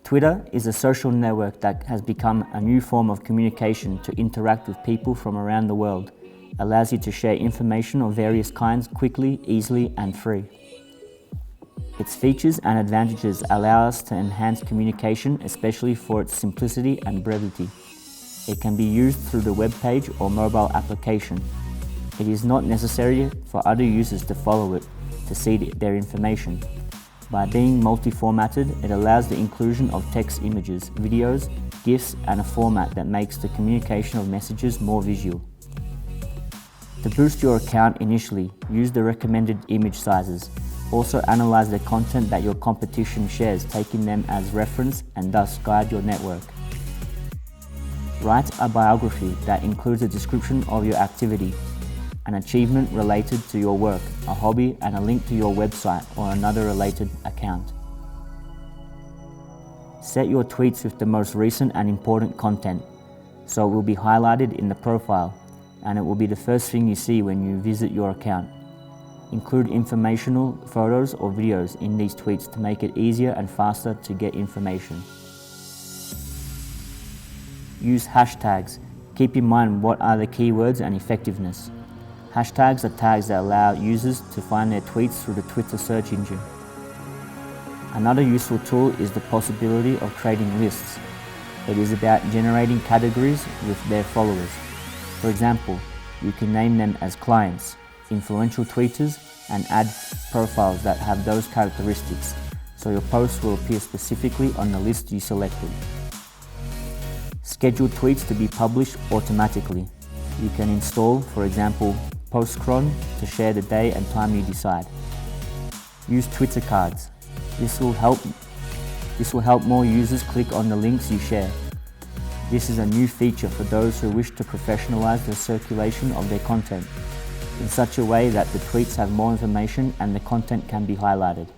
Twitter is a social network that has become a new form of communication to interact with people from around the world. Allows you to share information of various kinds quickly, easily, and free. Its features and advantages allow us to enhance communication, especially for its simplicity and brevity. It can be used through the web page or mobile application. It is not necessary for other users to follow it to see their information. By being multi-formatted, it allows the inclusion of text, images, videos, GIFs, and a format that makes the communication of messages more visual. To boost your account initially, use the recommended image sizes. Also analyze the content that your competition shares, taking them as reference and thus guide your network. Write a biography that includes a description of your activity, an achievement related to your work, a hobby, and a link to your website or another related account. Set your tweets with the most recent and important content, so it will be highlighted in the profile, and it will be the first thing you see when you visit your account. Include informational photos or videos in these tweets to make it easier and faster to get information. Use hashtags. Keep in mind what are the keywords and effectiveness. Hashtags are tags that allow users to find their tweets through the Twitter search engine. Another useful tool is the possibility of creating lists. It is about generating categories with their followers. For example, you can name them as clients, influential tweeters, and add profiles that have those characteristics, so your posts will appear specifically on the list you selected. Schedule tweets to be published automatically. You can install, for example, Postcron to share the day and time you decide. Use Twitter cards. This will help more users click on the links you share. This is a new feature for those who wish to professionalize the circulation of their content in such a way that the tweets have more information and the content can be highlighted.